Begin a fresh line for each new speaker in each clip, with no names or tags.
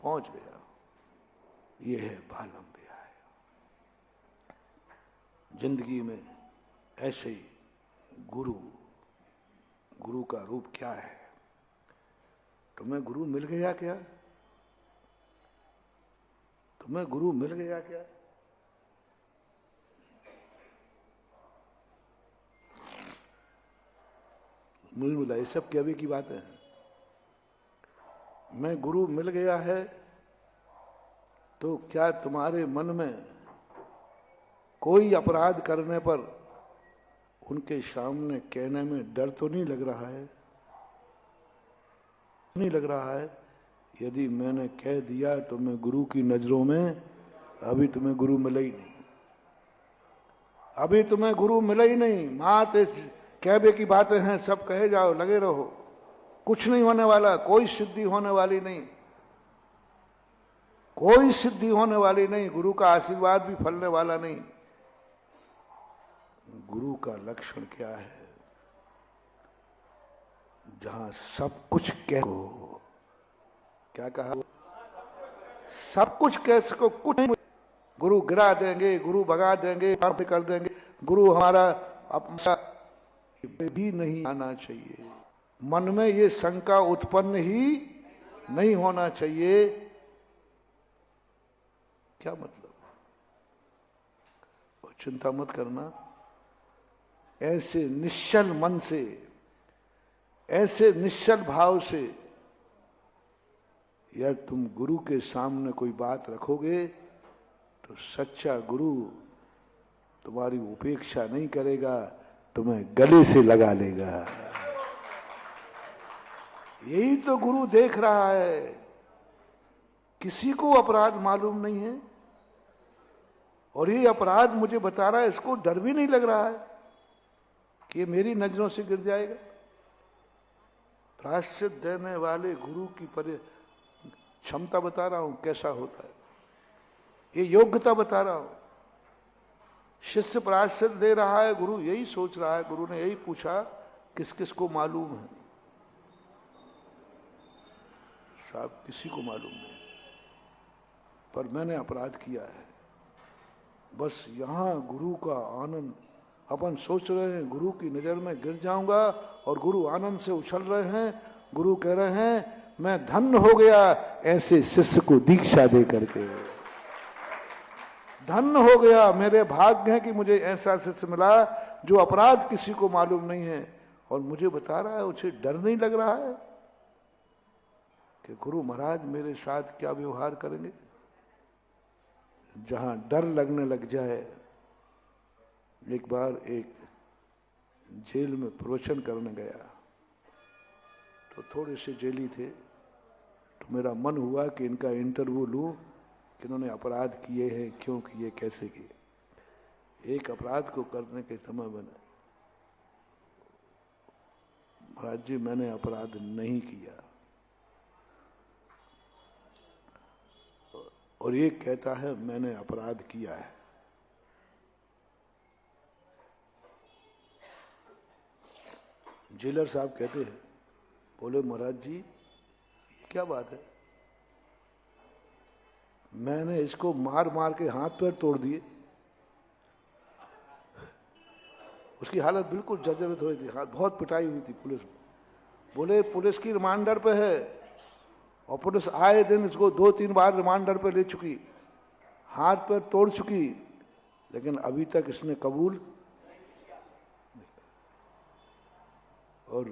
पहुंच गया। ये है बालम ब्याह। जिंदगी में ऐसे ही गुरु का रूप क्या है? तुम्हें गुरु मिल गया क्या? तुम्हें गुरु मिल गया क्या? मिल मिला, ये सब क्या भी की बातें हैं। मैं गुरु मिल गया है तो क्या तुम्हारे मन में कोई अपराध करने पर उनके सामने कहने में डर तो नहीं लग रहा है? नहीं लग रहा है? यदि मैंने कह दिया तो मैं गुरु की नजरों में अभी तुम्हें गुरु मिला ही नहीं, अभी तुम्हें गुरु मिला ही नहीं। माते कहबे की बातें हैं, सब कहे जाओ, लगे रहो, कुछ नहीं होने वाला, कोई सिद्धि होने वाली नहीं, कोई सिद्धि होने वाली नहीं, गुरु का आशीर्वाद भी फलने वाला नहीं। गुरु का लक्षण क्या है? जहां सब कुछ कहो, क्या कहा? सब कुछ कह सको, कुछ नहीं। गुरु गिरा देंगे, गुरु भगा देंगे, कर देंगे, गुरु हमारा अपना भी नहीं आना चाहिए। मन में ये शंका उत्पन्न ही नहीं होना चाहिए। क्या मतलब? चिंता मत करना। ऐसे निश्चल मन से, ऐसे निश्चल भाव से या तुम गुरु के सामने कोई बात रखोगे तो सच्चा गुरु तुम्हारी उपेक्षा नहीं करेगा, तुम्हें गले से लगा लेगा। यही तो गुरु देख रहा है। किसी को अपराध मालूम नहीं है और ये अपराध मुझे बता रहा है, इसको डर भी नहीं लग रहा है कि ये मेरी नजरों से गिर जाएगा। प्रायश्चित देने वाले गुरु की क्षमता बता रहा हूं कैसा होता है, ये योग्यता बता रहा हूं। शिष्य प्रायश्चित दे रहा है, गुरु यही सोच रहा है, गुरु ने यही पूछा किस किस को मालूम है? साहब किसी को मालूम नहीं, पर मैंने अपराध किया है। बस यहां गुरु का आनंद, अपन सोच रहे हैं गुरु की नजर में गिर जाऊंगा और गुरु आनंद से उछल रहे हैं। गुरु कह रहे हैं मैं धन्य हो गया ऐसे शिष्य को दीक्षा दे करके, धन्य हो गया, मेरे भाग्य है कि मुझे ऐसा शिष्य मिला जो अपराध किसी को मालूम नहीं है और मुझे बता रहा है। उसे डर नहीं लग रहा है कि गुरु महाराज मेरे साथ क्या व्यवहार करेंगे। जहां डर लगने लग जाए। एक बार एक जेल में प्रवचन करने गया तो थोड़े से जेली थे, तो मेरा मन हुआ कि इनका इंटरव्यू लूं कि इन्होंने अपराध किए हैं, क्यों किए, कैसे किए। एक अपराध को करने के समय बने, महाराज जी मैंने अपराध नहीं किया, और ये कहता है मैंने अपराध किया है। जेलर साहब कहते हैं, बोले महाराज जी ये क्या बात है? मैंने इसको मार मार के हाथ पैर तोड़ दिए। उसकी हालत बिल्कुल जर्जरित हो रही थी, हाथ बहुत पिटाई हुई थी पुलिस में। बोले पुलिस की रिमांडर पे है और पुलिस आए दिन इसको 2-3 बार रिमांडर पे ले चुकी, हाथ पैर तोड़ चुकी, लेकिन अभी तक इसने कबूल। और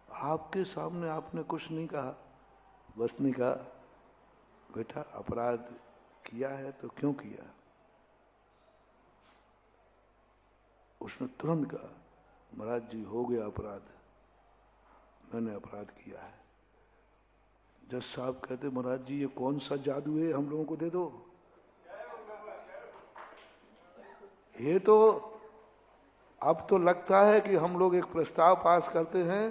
आपके सामने आपने कुछ नहीं कहा, बस नहीं कहा बेटा अपराध किया है तो क्यों किया। उसने तुरंत कहा महाराज जी हो गया अपराध, मैंने अपराध किया है। जज साहब कहते महाराज जी ये कौन सा जादू है, हम लोगों को दे दो। ये तो अब तो लगता है कि हम लोग एक प्रस्ताव पास करते हैं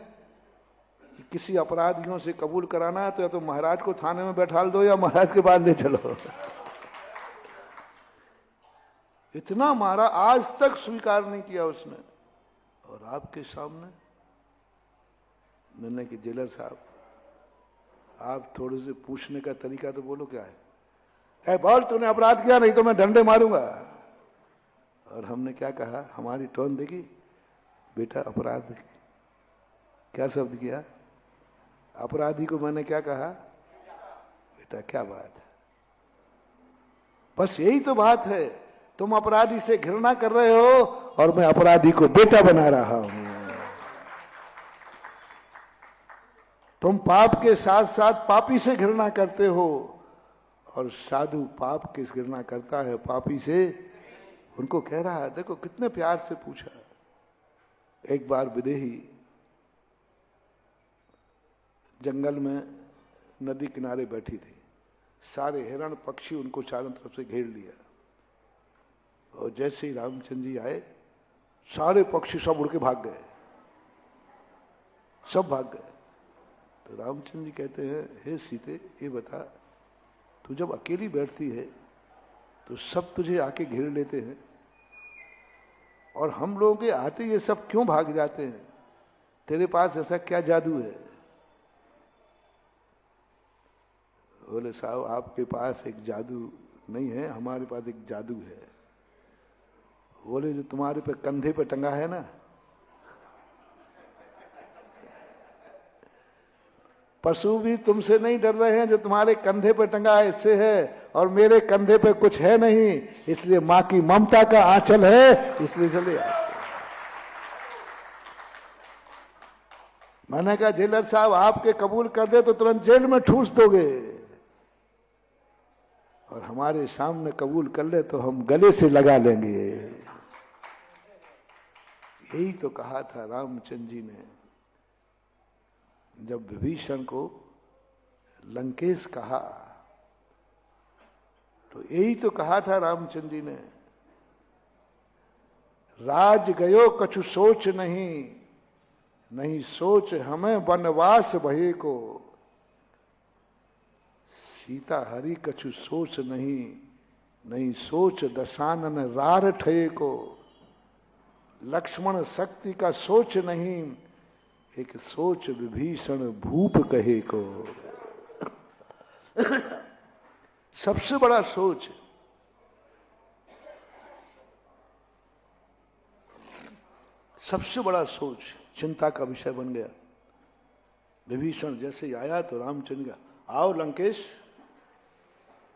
कि किसी अपराधियों से कबूल कराना है तो या तो महाराज को थाने में बैठा दो या महाराज के बाद ले चलो। इतना मारा, आज तक स्वीकार नहीं किया उसने। और आपके सामने मैंने कि जेलर साहब आप थोड़े से पूछने का तरीका तो बोलो क्या है। बोल तूने अपराध किया, नहीं तो मैं डंडे मारूंगा। और हमने क्या कहा, हमारी टोन देखी, बेटा अपराध क्या शब्द किया, अपराधी को मैंने क्या कहा, बेटा क्या बात है। बस यही तो बात है, तुम अपराधी से घृणा कर रहे हो और मैं अपराधी को बेटा बना रहा हूं। तुम पाप के साथ साथ पापी से घृणा करते हो और साधु पाप की घृणा करता है, पापी से। उनको कह रहा है, देखो कितने प्यार से पूछा। एक बार विदेही जंगल में नदी किनारे बैठी थी, सारे हिरण पक्षी उनको चारों तरफ से घेर लिया, और जैसे ही रामचंद्र जी आए सारे पक्षी सब उड़ के भाग गए, सब भाग गए। तो रामचंद्र जी कहते हैं, हे सीते ये बता, तू जब अकेली बैठती है तो सब तुझे आके घेर लेते हैं, और हम लोगों के आते ये सब क्यों भाग जाते हैं, तेरे पास ऐसा क्या जादू है। बोले साहब आपके पास एक जादू नहीं है, हमारे पास एक जादू है। बोले जो तुम्हारे पे कंधे पे टंगा है ना, पशु भी तुमसे नहीं डर रहे हैं, जो तुम्हारे कंधे पे टंगा है इससे है, और मेरे कंधे पे कुछ है नहीं, इसलिए मां की ममता का आंचल है, इसलिए चले आते। मैंने कहा जेलर साहब आपके कबूल कर दे तो तुरंत जेल में ठूस दोगे, और हमारे सामने कबूल कर ले तो हम गले से लगा लेंगे। यही तो कहा था रामचंद्र जी ने जब विभीषण को लंकेश कहा, तो यही तो कहा था रामचंद्र जी ने, राज गयो कछु सोच नहीं, नहीं सोच हमें वनवास भये को, सीता हरि कछु सोच नहीं, नहीं सोच दशानन रार ठये को, लक्ष्मण शक्ति का सोच नहीं, एक सोच विभीषण भूप कहे को। सबसे बड़ा सोच, सबसे बड़ा सोच चिंता का विषय बन गया। विभीषण जैसे ही आया तो रामचंद्र का, आओ लंकेश,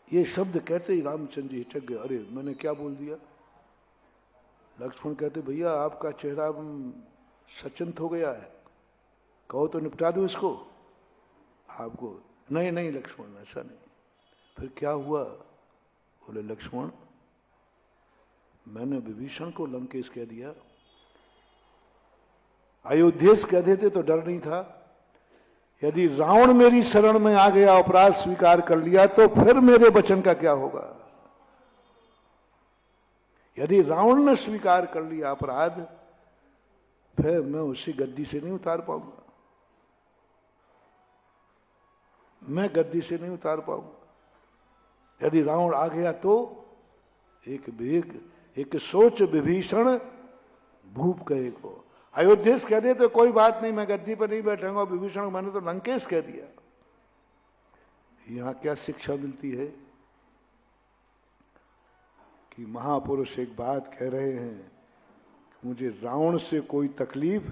ये शब्द कहते ही रामचंद्र जी हिचक गए, अरे मैंने क्या बोल दिया। लक्ष्मण कहते भैया आपका चेहरा सचिंत हो गया है, कहो तो निपटा दूं इसको आपको। नहीं नहीं लक्ष्मण ऐसा नहीं। फिर क्या हुआ, बोले लक्ष्मण मैंने विभीषण को लंकेश कह दिया, अयोध्येश कह देते तो डर नहीं था, यदि रावण मेरी शरण में आ गया, अपराध स्वीकार कर लिया, तो फिर मेरे वचन का क्या होगा। यदि रावण ने स्वीकार कर लिया अपराध, फिर मैं उसी गद्दी से नहीं उतार पाऊंगा, मैं गद्दी से नहीं उतार पाऊंगा। यदि रावण आ गया तो एक सोच विभीषण भूप कहे को, अयोध्येश कह दे तो कोई बात नहीं, मैं गद्दी पर नहीं बैठूंगा, विभीषण मैंने तो लंकेश कह दिया। यहां क्या शिक्षा मिलती है कि महापुरुष एक बात कह रहे हैं, मुझे रावण से कोई तकलीफ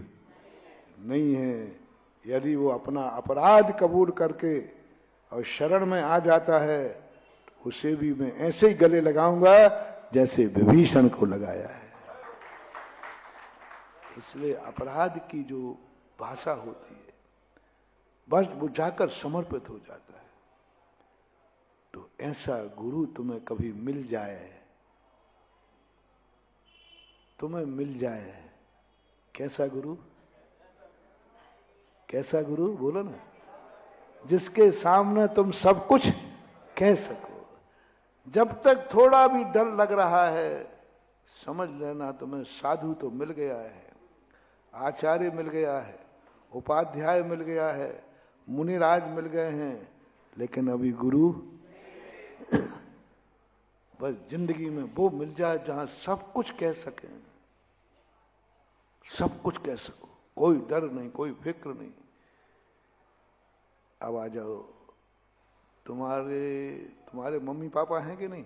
नहीं है, यदि वो अपना अपराध कबूल करके और शरण में आ जाता है तो उसे भी मैं ऐसे ही गले लगाऊंगा जैसे विभीषण को लगाया है। इसलिए अपराध की जो भाषा होती है, बस वो जाकर समर्पित हो जाता है। तो ऐसा गुरु तुम्हें कभी मिल जाए, तुम्हें मिल जाए, कैसा गुरु, कैसा गुरु बोलो ना, जिसके सामने तुम सब कुछ कह सको। जब तक थोड़ा भी डर लग रहा है, समझ लेना तुम्हें साधु तो मिल गया है, आचार्य मिल गया है, उपाध्याय मिल गया है, मुनिराज मिल गए हैं, लेकिन अभी गुरु बस जिंदगी में वो मिल जाए जहां सब कुछ कह सके, सब कुछ कह सको, कोई डर नहीं, कोई फिक्र नहीं। अब आ जाओ तुम्हारे तुम्हारे मम्मी पापा हैं कि नहीं?